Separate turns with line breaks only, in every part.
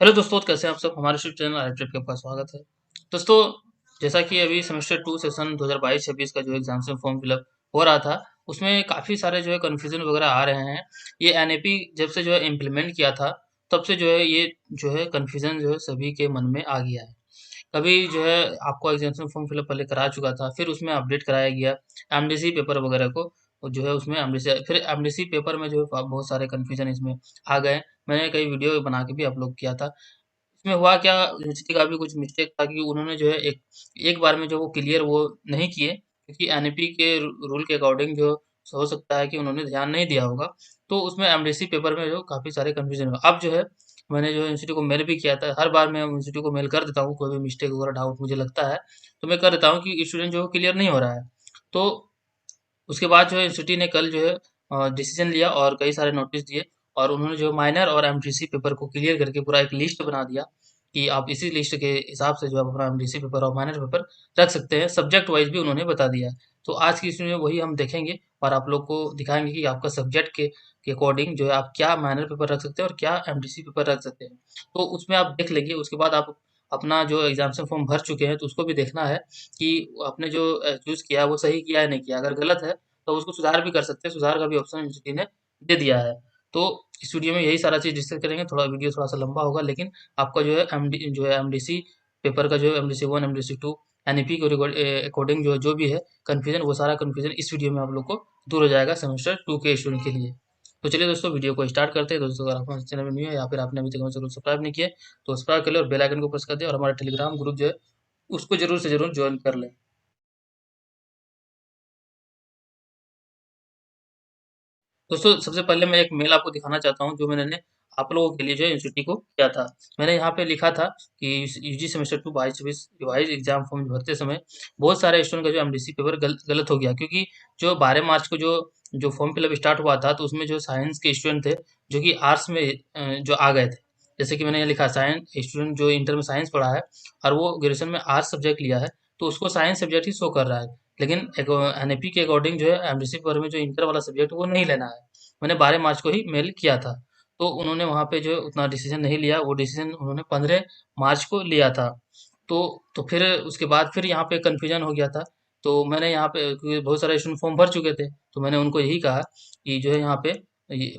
Hello दोस्तों, कैसे हैं आप सब? हमारे यूट्यूब चैनल आई ट्रिप पे आपका स्वागत है। दोस्तों, जैसा कि अभी सेमेस्टर 2 सेशन 2022-26 का जो एग्जाम्स में फॉर्म फिलअप हो रहा था, उसमें काफ़ी सारे जो है कन्फ्यूज़न वगैरह आ रहे हैं। ये एनईपी जब से जो है इम्प्लीमेंट किया था, तब से जो है ये जो है कन्फ्यूज़न जो है सभी के मन में आ गया है। कभी जो है आपको एग्जाम्स में फॉर्म फिलअप पहले करा चुका था, फिर उसमें अपडेट कराया गया एमडीसी पेपर वगैरह को, और जो है उसमें एमडीसी फिर एमडीसी पेपर में जो है बहुत सारे कन्फ्यूज़न इसमें आ गए। मैंने कई वीडियो बना के भी अपलोड किया था। इसमें हुआ क्या, यूनिवर्सिटी का भी कुछ मिस्टेक था कि उन्होंने जो है एक एक बार में जो वो क्लियर वो नहीं किए, क्योंकि एनईपी के रूल के अकॉर्डिंग जो हो सकता है कि उन्होंने ध्यान नहीं दिया होगा। तो उसमें एमडीसी पेपर में जो काफ़ी सारे कंफ्यूजन हुआ। अब जो है मैंने जो यूनिवर्सिटी को मेल भी किया था, हर बार मैं यूनिवर्सिटी को मेल कर देता हूँ, कोई भी मिस्टेक वगैरह डाउट मुझे लगता है तो मैं कर देता हूँ कि स्टूडेंट जो क्लियर नहीं हो रहा है। तो उसके बाद जो है यूनिवर्सिटी ने कल जो है डिसीजन लिया और कई सारे नोटिस दिए, और उन्होंने जो माइनर और एमडीसी पेपर को क्लियर करके पूरा एक लिस्ट बना दिया कि आप इसी लिस्ट के हिसाब से जो आप अपना एमडीसी पेपर और माइनर पेपर रख सकते हैं। सब्जेक्ट वाइज भी उन्होंने बता दिया है। तो आज की इसमें वही हम देखेंगे और आप लोग को दिखाएंगे कि आपका सब्जेक्ट के अकॉर्डिंग जो है आप क्या माइनर पेपर रख सकते हैं और क्या एमडीसी पेपर रख सकते हैं। तो उसमें आप देख लेंगे, उसके बाद आप अपना जो एग्जामिनेशन फॉर्म भर चुके हैं तो उसको भी देखना है कि आपने जो चूज़ किया है वो सही किया है नहीं किया। अगर गलत है तो उसको सुधार भी कर सकते हैं, सुधार का भी ऑप्शन यूनिवर्सिटी ने दे दिया है। तो इस वीडियो में यही सारा चीज़ डिस्कस करेंगे, थोड़ा वीडियो थोड़ा-सा लंबा होगा, लेकिन आपका जो है एमडीसी पेपर का जो है एमडीसी 1, एमडीसी 2 एनईपी के अकॉर्डिंग जो भी है कन्फ्यूजन, वो सारा कन्फ्यूजन इस वीडियो में आप लोग को दूर हो जाएगा सेमेस्टर 2 के स्टूडेंट के लिए। तो चलिए दोस्तों, वीडियो को स्टार्ट करते हैं। दोस्तों, अगर आप हमारे चैनल में न्यू है या फिर आपने अभी तक हमारे चैनल को सब्सक्राइब नहीं किया है, तो सब्सक्राइब कर लें और बेल आइकन को प्रेस कर दें, और हमारा टेलीग्राम ग्रुप जो है उसको ज़रूर से ज़रूर जॉइन कर लें। दोस्तों, सबसे पहले मैं एक मेल आपको दिखाना चाहता हूँ जो मैंने आप लोगों के लिए जो है यूनिवर्सिटी को किया था। मैंने यहाँ पे लिखा था कि UG semester 2 22-24 revise exam form भरते समय बहुत सारे स्टूडेंट का जो एमडीसी पेपर गलत हो गया, क्योंकि जो 12 मार्च को जो फॉर्म फिलअप स्टार्ट हुआ था, तो उसमें जो साइंस के स्टूडेंट थे जो कि आर्ट्स में जो आ गए थे। जैसे कि मैंने यहाँ लिखा, साइंस स्टूडेंट जो इंटर में साइंस पढ़ा है और वो ग्रेजुएशन में आर्ट्स सब्जेक्ट लिया है, तो उसको साइंस सब्जेक्ट ही शो कर रहा है। लेकिन एनईपी के अकॉर्डिंग जो है एमडीसी पेपर में जो इंटर वाला सब्जेक्ट वो नहीं लेना है। मैंने 12 मार्च को ही मेल किया था। तो उन्होंने वहाँ पे जो उतना डिसीजन नहीं लिया, वो डिसीजन उन्होंने 15 मार्च को लिया था। तो फिर उसके बाद फिर यहाँ पे कन्फ्यूजन हो गया था। तो मैंने यहाँ पे, क्योंकि बहुत सारे स्टूडेंट फॉर्म भर चुके थे, तो मैंने उनको यही कहा कि जो है यहाँ पे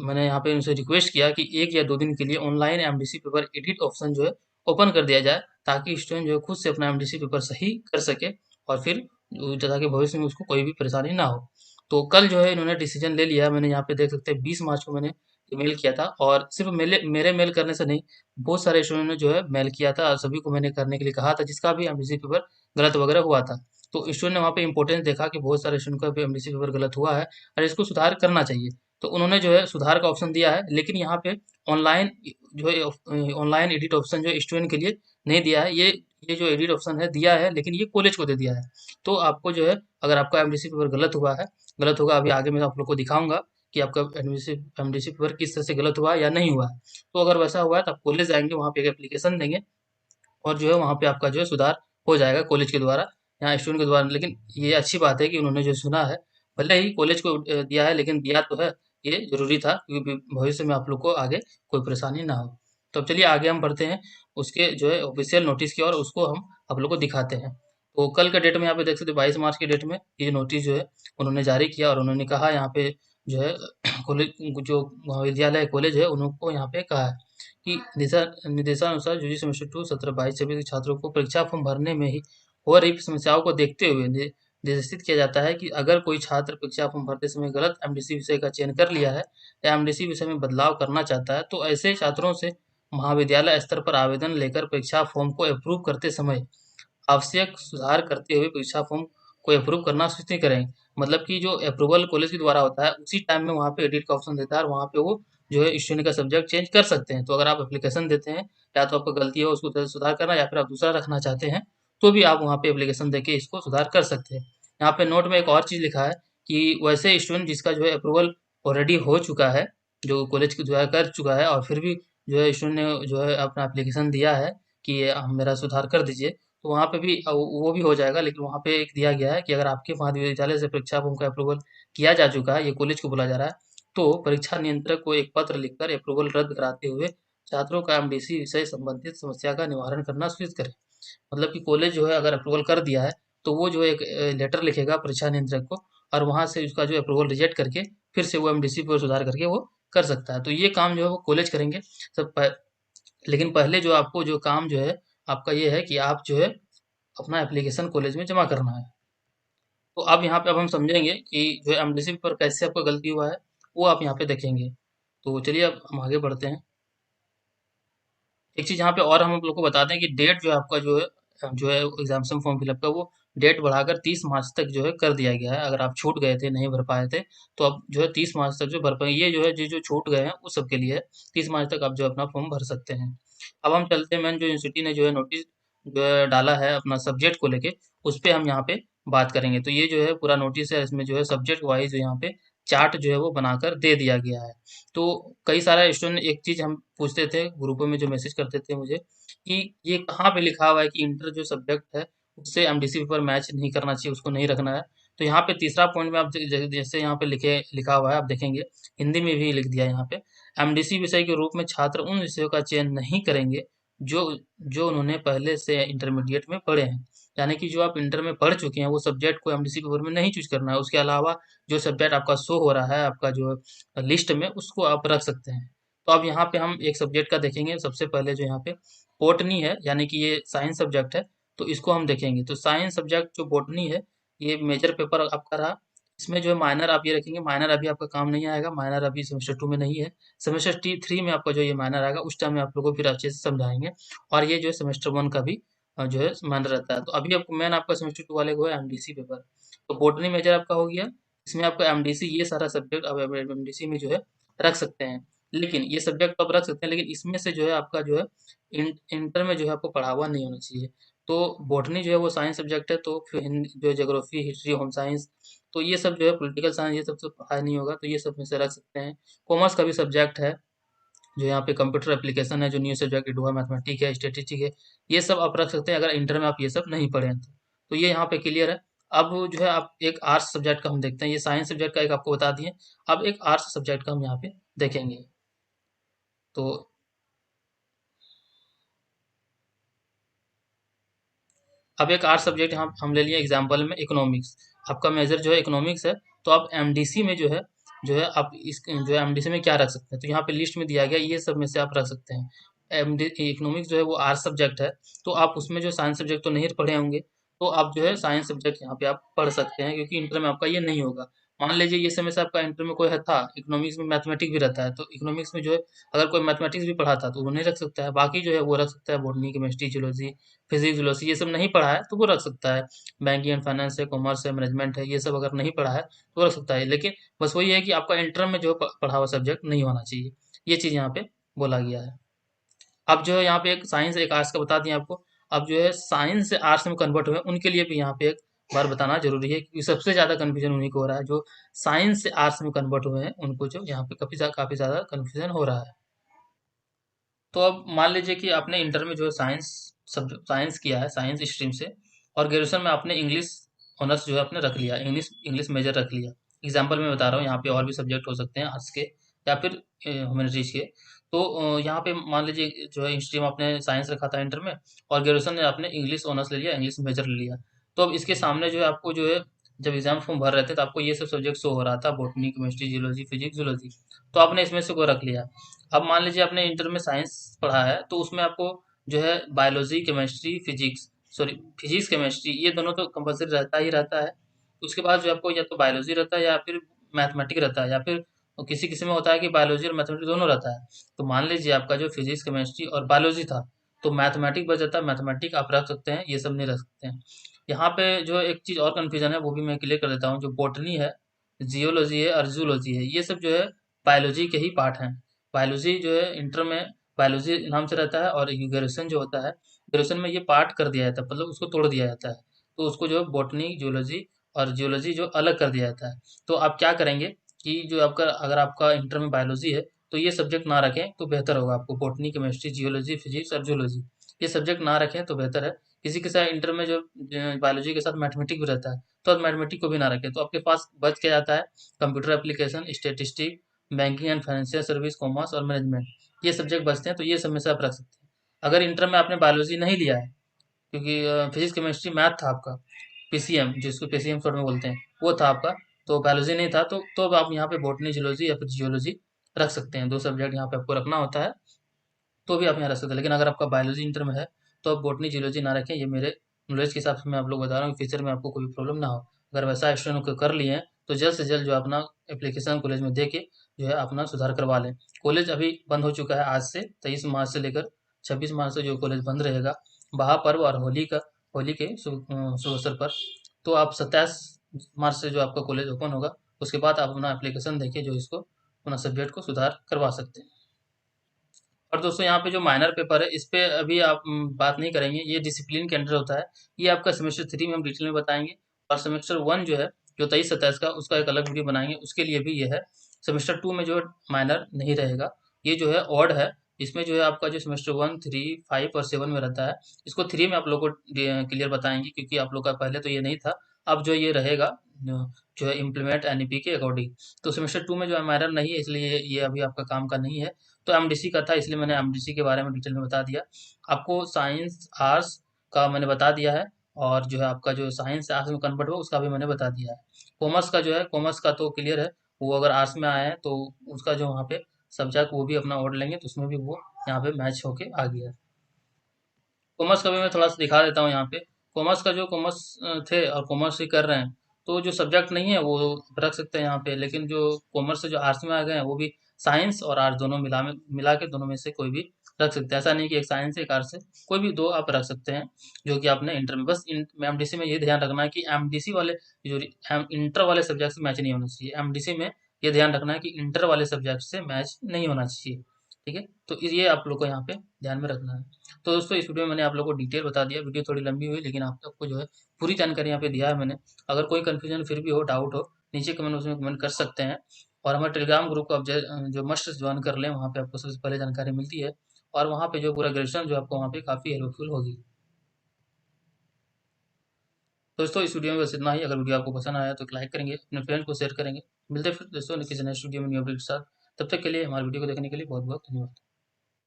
मैंने यहाँ पे उनसे रिक्वेस्ट किया कि 1 या 2 दिन के लिए online MDC paper edit option जो है ओपन कर दिया जाए, ताकि स्टूडेंट जो है खुद से अपना एमडीसी पेपर सही कर सके, और फिर ताकि भविष्य में उसको कोई भी परेशानी ना हो। तो कल जो है इन्होंने डिसीजन ले लिया है। मैंने यहाँ पे देख सकते हैं 20 मार्च को मैंने ईमेल किया था, और सिर्फ मेरे मेल करने से नहीं, बहुत सारे स्टूडेंट ने जो है मेल किया था, और सभी को मैंने करने के लिए कहा था जिसका भी एमडीसी पेपर गलत वगैरह हुआ था। तो स्टूडेंट ने वहाँ पे इंपॉर्टेंस देखा कि बहुत सारे स्टूडेंट का भी एमडीसी पेपर गलत हुआ है और इसको सुधार करना चाहिए। तो उन्होंने जो है सुधार का ऑप्शन दिया है, लेकिन यहाँ पे ऑनलाइन जो है ऑनलाइन एडिट ऑप्शन जो है स्टूडेंट के लिए नहीं दिया है। ये जो एडिट ऑप्शन है दिया है, लेकिन ये कॉलेज को दे दिया है। तो आपको जो है, अगर आपका एमडीसी पेपर गलत होगा, अभी आगे मैं आप लोग को दिखाऊंगा कि आपका एमडीसी पेपर किस तरह से गलत हुआ है या नहीं हुआ है। तो अगर वैसा हुआ है तो आप कॉलेज जाएंगे, वहाँ पे एक एप्लीकेशन देंगे, और जो है वहाँ पे आपका जो है सुधार हो जाएगा कॉलेज के द्वारा, यहाँ स्टूडेंट के द्वारा। लेकिन ये अच्छी बात है कि उन्होंने जो सुना है, भले ही कॉलेज को दिया है, लेकिन दिया तो है, ये जरूरी था, क्योंकि भविष्य में आप लोग को आगे कोई परेशानी ना हो। तो अब चलिए आगे हम बढ़ते हैं उसके जो है ऑफिशियल नोटिस की, और उसको हम आप लोग को दिखाते हैं। तो कल के डेट में यहाँ पे देख सकते हैं, 22 मार्च के डेट में ये नोटिस जो है उन्होंने जारी किया, और उन्होंने कहा यहाँ पे जो है कॉलेज, जो महाविद्यालय कॉलेज है, उनको यहाँ पे कहा है कि निर्देशानुसार यूजी सेमेस्टर 2 सत्र 22-26 के छात्रों को परीक्षा फॉर्म भरने में ही हो रही समस्याओं को देखते हुए निर्देशित किया जाता है कि अगर कोई छात्र परीक्षा फॉर्म भरते समय गलत एमडीसी विषय का चयन कर लिया है या एमडीसी विषय में बदलाव करना चाहता है, तो ऐसे छात्रों से महाविद्यालय स्तर पर आवेदन लेकर परीक्षा फॉर्म को अप्रूव करते समय आवश्यक सुधार करते हुए परीक्षा फॉर्म को अप्रूव करना सुनिश्चित करें। मतलब कि जो अप्रूवल कॉलेज के द्वारा होता है, उसी टाइम में वहाँ पे एडिट का ऑप्शन देता है, और वहाँ पे वो जो है स्टूडेंट का सब्जेक्ट चेंज कर सकते हैं। तो अगर आप एप्लीकेशन देते हैं, या तो आपको गलती हो उसको सुधार करना, या फिर आप दूसरा रखना चाहते हैं, तो भी आप वहाँ पे एप्लीकेशन देके इसको सुधार कर सकते हैं। यहाँ पे नोट में एक और चीज़ लिखा है कि वैसे स्टूडेंट जिसका जो है अप्रूवल ऑलरेडी हो चुका है, जो कॉलेज के द्वारा कर चुका है, और फिर भी जो है स्टूडेंट ने जो है अपना एप्लीकेशन दिया है कि ये मेरा सुधार कर दीजिए, तो वहाँ पे भी वो भी हो जाएगा। लेकिन वहाँ पे एक दिया गया है कि अगर आपके महाविद्यालय से परीक्षा फॉर्म का अप्रूवल किया जा चुका है, ये कॉलेज को बोला जा रहा है, तो परीक्षा नियंत्रक को एक पत्र लिखकर अप्रूवल रद्द कराते हुए छात्रों का एमडीसी विषय संबंधित समस्या का निवारण करना सुनिश्चित करें। मतलब कि कॉलेज जो है अगर अप्रूवल कर दिया है, तो वो जो है एक लेटर लिखेगा परीक्षा नियंत्रक को, और वहाँ से उसका जो अप्रूवल रिजेक्ट करके फिर से वो एमडीसी पर सुधार करके वो कर सकता है। तो ये काम जो है वो कॉलेज करेंगे। सब प लेकिन पहले जो आपको जो काम जो है, आपका ये है कि आप जो है अपना एप्लीकेशन कॉलेज में जमा करना है। तो अब यहाँ पे अब हम समझेंगे कि जो एमडीसी पर कैसे आपका गलती हुआ है, वो आप यहाँ पे देखेंगे। तो चलिए अब हम आगे बढ़ते हैं। एक चीज़ यहाँ पे और हम आप लोग को बता दें कि डेट जो है आपका जो है एग्जामिनेशन फॉर्म फिलअप का, वो डेट बढ़ाकर 30 मार्च तक जो है कर दिया गया है। अगर आप छूट गए थे, नहीं भर पाए थे, तो अब जो है 30 मार्च तक जो भर पाए, ये जो है जो छूट गए हैं उस सब के लिए है। 30 मार्च तक आप जो है अपना फॉर्म भर सकते हैं। अब हम चलते हैं, मैंने जो यूनिवर्सिटी ने जो है नोटिस जो है डाला है अपना सब्जेक्ट को लेके, उस पे हम यहाँ पे बात करेंगे। तो ये जो है पूरा नोटिस है, इसमें जो है सब्जेक्ट वाइज यहाँ पे चार्ट जो है वो बनाकर दे दिया गया है। तो कई सारा स्टूडेंट एक चीज़ हम पूछते थे ग्रुपों में, जो मैसेज करते थे मुझे, कि ये कहाँ पे लिखा हुआ है कि इंटर जो सब्जेक्ट है उससे एमडीसी पेपर मैच नहीं करना चाहिए, उसको नहीं रखना है। तो यहाँ पे तीसरा पॉइंट में आप जैसे यहाँ पे लिखा हुआ है, आप देखेंगे हिंदी में भी लिख दिया है यहाँ पे, एमडीसी विषय के रूप में छात्र उन विषयों का चयन नहीं करेंगे जो जो उन्होंने पहले से इंटरमीडिएट में पढ़े हैं। यानी कि जो आप इंटर में पढ़ चुके हैं वो सब्जेक्ट को एमडीसी पेपर में नहीं चूज करना है। उसके अलावा जो सब्जेक्ट आपका शो हो रहा है आपका जो लिस्ट में, उसको आप रख सकते हैं। तो अब यहाँ पे हम एक सब्जेक्ट का देखेंगे। सबसे पहले जो यहाँ पे बॉटनी है, यानी कि ये साइंस सब्जेक्ट है, तो इसको हम देखेंगे। तो साइंस सब्जेक्ट जो बॉटनी है, ये मेजर पेपर आपका रहा। इसमें जो है माइनर आप ये रखेंगे, माइनर अभी आपका काम नहीं आएगा, माइनर अभी सेमेस्टर 2 में नहीं है। सेमेस्टर टी 3 में आपका जो ये माइनर आएगा, उस टाइम में आप लोगों को फिर अच्छे से समझाएंगे। और ये जो है सेमेस्टर 1 का भी जो है माइनर रहता है। तो अभी आपको मेन आपका सेमेस्टर 2 वाले को है एमडीसी पेपर। तो बॉटनी मेजर आपका हो गया, इसमें आपका एमडीसी, ये सारा सब्जेक्ट आप एमडीसी में जो है रख सकते हैं। लेकिन ये सब्जेक्ट तो आप रख सकते हैं, लेकिन इसमें से जो है आपका जो है इंटर में जो है आपको पढ़ा हुआ नहीं होना चाहिए। तो बॉटनी जो है वो साइंस सब्जेक्ट है, तो फिर जो है ज्योग्राफी, हिस्ट्री, होम साइंस, तो ये सब जो है पॉलिटिकल साइंस, ये सब तो पढ़ाई नहीं होगा, तो ये सब में से रख सकते हैं। कॉमर्स का भी सब्जेक्ट है, जो यहाँ पे कंप्यूटर एप्लीकेशन है, जो न्यू सब्जेक्ट एड हुआ, मैथमेटिक है, स्टेटिस्टिक है, ये सब आप रख सकते हैं अगर इंटर में आप ये सब नहीं पढ़े हैं तो ये यहाँ पे क्लियर है। अब जो है आप एक आर्ट्स सब्जेक्ट का हम देखते हैं। ये साइंस सब्जेक्ट का एक आपको बता दिए, अब एक आर्ट्स सब्जेक्ट का हम यहाँ पे देखेंगे। तो अब एक आर्ट्स सब्जेक्ट हम ले लिए एग्जाम्पल में इकोनॉमिक्स। आपका मेजर जो है इकोनॉमिक्स है, तो आप एमडीसी में जो है आप इस जो है एमडीसी में क्या रख सकते हैं, तो यहाँ पे लिस्ट में दिया गया, ये सब में से आप रख सकते हैं। एमडी इकोनॉमिक्स जो है वो आर्ट्स सब्जेक्ट है, तो आप उसमें जो साइंस सब्जेक्ट तो नहीं पढ़े होंगे, तो आप जो है साइंस सब्जेक्ट यहाँ पे आप पढ़ सकते हैं, क्योंकि इंटर में आपका ये नहीं होगा। मान लीजिए ये समय से आपका इंटर में कोई है था, इकोनॉमिक्स में मैथमेटिक्स भी रहता है, तो इकोनॉमिक्स में जो है अगर कोई मैथमेटिक्स भी पढ़ा था तो वो नहीं रख सकता है, बाकी जो है वो रख सकता है। Botany, chemistry, zoology, physics, zoology, ये सब नहीं पढ़ा है तो वो रख सकता है। बैंकिंग एंड फाइनेंस है, कॉमर्स है, मैनेजमेंट है, ये सब अगर नहीं पढ़ा है तो रख सकता है। लेकिन बस वही है कि आपका इंटर में जो पढ़ा हुआ सब्जेक्ट नहीं होना चाहिए, ये चीज़ यहाँ पे बोला गया है। अब जो है यहाँ पे एक साइंस एक आर्ट्स का बता दिया आपको। अब जो है साइंस से आर्ट्स में कन्वर्ट हुए उनके लिए भी यहाँ पे एक बार बताना जरूरी है, क्योंकि सबसे ज़्यादा कन्फ्यूजन उन्हीं को हो रहा है, जो साइंस से आर्ट्स में कन्वर्ट हुए हैं उनको जो यहाँ पे काफ़ी ज़्यादा कन्फ्यूजन हो रहा है। तो अब मान लीजिए कि आपने इंटर में जो है साइंस किया है, साइंस स्ट्रीम से, और ग्रेजुएशन में आपने इंग्लिश ऑनर्स जो है आपने रख लिया, इंग्लिश इंग्लिश मेजर रख लिया। एग्जाम्पल मैं बता रहा हूँ, यहाँ पे और भी सब्जेक्ट हो सकते हैं आर्ट्स के या फिर ह्यूमैनिटीज के। तो यहाँ पे मान लीजिए जो है स्ट्रीम आपने साइंस रखा था इंटर में, और ग्रेजुएशन में आपने इंग्लिश ऑनर्स ले लिया, इंग्लिश मेजर ले लिया। तो अब इसके सामने जो है आपको जो है जब एग्जाम फॉर्म भर रहे थे तो आपको ये सब सब्जेक्ट शो हो रहा था, botany, chemistry, geology, physics, zoology, तो आपने इसमें से कोई रख लिया। अब मान लीजिए आपने इंटर में साइंस पढ़ा है, तो उसमें आपको जो है बायोलॉजी, केमिस्ट्री, फिजिक्स, केमिस्ट्री, ये दोनों तो कंपलसरी रहता ही रहता है। उसके बाद जो आपको या तो बायोलॉजी रहता है या फिर मैथमेटिक्स रहता है, या फिर किसी किसी में होता है कि बायोलॉजी और मैथमेटिक्स दोनों रहता है। तो मान लीजिए आपका जो फिजिक्स, केमिस्ट्री और बायोलॉजी था, तो मैथमेटिक्स बच जाता है, मैथमेटिक्स आप रख सकते हैं, ये सब नहीं रख सकते हैं। यहाँ पे जो एक चीज़ और कन्फ्यूजन है वो भी मैं क्लियर कर देता हूँ। जो बॉटनी है, जियोलॉजी है और जूलॉजी है, ये सब जो है बायोलॉजी के ही पार्ट हैं। बायोलॉजी जो है इंटर में बायोलॉजी नाम से रहता है, और ग्रेजुएशन जो होता है, ग्रेजुएशन में ये पार्ट कर दिया जाता है, मतलब उसको तोड़ दिया जाता है। तो उसको जो है बॉटनी, जूलॉजी और जियोलॉजी जो अलग कर दिया जाता है। तो आप क्या करेंगे कि जो आपका अगर आपका इंटर में बायोलॉजी है, तो ये सब्जेक्ट ना रखें तो बेहतर होगा आपको। बॉटनी, केमिस्ट्री, जियोलॉजी, फिजिक्स और जूलॉजी, ये सब्जेक्ट ना रखें तो बेहतर है। किसी के साथ इंटर में जो बायोलॉजी के साथ मैथमेटिक्स भी रहता है, तो आप मैथमेटिक्स को भी ना रखें, तो आपके पास बच के जाता है computer application, statistic, banking and financial service, commerce और मैनेजमेंट। ये सब्जेक्ट बचते हैं, तो ये सब में से आप रख सकते हैं। अगर इंटर में आपने बायोलॉजी नहीं लिया है, क्योंकि फिजिक्स केमिस्ट्री मैथ था आपका, पीसीएम जिसको पीसीएम शॉर्ट में बोलते हैं, वो था आपका, तो बायोलॉजी नहीं था, तो अब आप यहाँ पे बॉटनी जियोलॉजी या फिर जियोलॉजी रख सकते हैं। 2 सब्जेक्ट यहाँ पे आपको रखना होता है, तो भी आप यहाँ रख सकते हैं। लेकिन अगर आपका बायोलॉजी इंटर में है, तो आप बॉटनी जियोलॉजी ना रखें। ये मेरे नॉलेज के हिसाब से मैं आप लोग बता रहा हूँ, फ्यूचर में आपको कोई प्रॉब्लम ना हो। अगर वैसा स्टूडेंट को कर लिए हैं, तो जल्द से जल्द जो है अपना एप्लीकेशन कॉलेज में दे के जो है अपना सुधार करवा लें। कॉलेज अभी बंद हो चुका है आज से, 23 मार्च से लेकर 26 मार्च से जो कॉलेज बंद रहेगा, महापर्व और होली के शुभ अवसर पर। तो आप 27 मार्च से जो आपका कॉलेज ओपन होगा, उसके बाद आप अपना एप्लीकेशन देके जो इसको अपना सब्जेक्ट को सुधार करवा सकते हैं। और दोस्तों यहाँ पे जो माइनर पेपर है, इस पे अभी आप बात नहीं करेंगे, ये डिसिप्लिन के अंडर होता है। ये आपका सेमेस्टर 3 में हम डिटेल में बताएंगे। और सेमेस्टर 1 जो है, जो 23-27 का, उसका एक अलग वीडियो बनाएंगे, उसके लिए भी ये है। सेमेस्टर 2 में जो माइनर नहीं रहेगा, ये जो है ऑड है। इसमें जो है आपका जो सेमेस्टर 1, 3, 5 और 7 में रहता है, इसको 3 में आप लोग को क्लियर बताएंगे, क्योंकि आप लोग का पहले तो ये नहीं था। अब जो ये रहेगा, जो है इम्प्लीमेंट एनईपी के अकॉर्डिंग। तो सेमेस्टर 2 में जो है माइनर नहीं है, इसलिए ये अभी आपका काम का नहीं है। तो एमडीसी का था, इसलिए मैंने एमडीसी के बारे में डिटेल में बता दिया। आपको साइंस आर्ट्स का मैंने बता दिया है, और जो है आपका जो साइंस आर्ट्स में कन्वर्ट हुआ उसका भी मैंने बता दिया है। कॉमर्स का जो है, कॉमर्स का तो क्लियर है, वो अगर आर्ट्स में आया है तो उसका जो वहाँ पे सब्जेक्ट वो भी अपना ओढ़ लेंगे, तो उसमें भी वो यहाँ पे मैच होके आ गया है। कॉमर्स का भी मैं थोड़ा सा दिखा देता हूँ यहाँ पे। कॉमर्स का जो कॉमर्स थे और कॉमर्स ही कर रहे हैं, तो जो सब्जेक्ट नहीं है वो रख सकते हैं यहाँ पे। लेकिन जो कॉमर्स से जो आर्ट्स में आ गए हैं, वो भी साइंस और आर्ट्स दोनों मिला के दोनों में से कोई भी रख सकते हैं। ऐसा नहीं कि एक साइंस है एक आर्ट्स है, कोई भी 2 आप रख सकते हैं, जो कि आपने इंटर में। बस एमडीसी में ये ध्यान रखना है कि एमडीसी वाले जो इंटर वाले सब्जेक्ट से मैच नहीं होना चाहिए। एमडीसी में ये ध्यान रखना है कि इंटर वाले सब्जेक्ट से मैच नहीं होना चाहिए। ठीक है, तो ये आप लोग को यहाँ पे ध्यान में रखना है। तो दोस्तों इस वीडियो में मैंने आप लोगों को डिटेल बता दिया। वीडियो थोड़ी लंबी हुई, लेकिन आप सबको जो है पूरी जानकारी यहाँ पे दिया है मैंने। अगर कोई कंफ्यूजन फिर भी हो, डाउट हो, नीचे कमेंट बॉक्स में कमेंट कर सकते हैं। और हमारे टेलीग्राम ग्रुप को आप जो मस्ट ज्वाइन कर लें, वहाँ पे आपको सबसे पहले जानकारी मिलती है, और वहाँ पे जो पूरा ग्रेजुएशन जो आपको वहाँ पे काफ़ी हेल्पफुल होगी। दोस्तों इस वीडियो में बस इतना ही। अगर वीडियो आपको पसंद आया तो एक लाइक करेंगे, अपने फ्रेंड को शेयर करेंगे। मिलते हैं फिर दोस्तों किसी नेक्स्ट वीडियो में न्यू अपडेट के साथ। तब तक के लिए हमारे वीडियो को देखने के लिए बहुत बहुत धन्यवाद।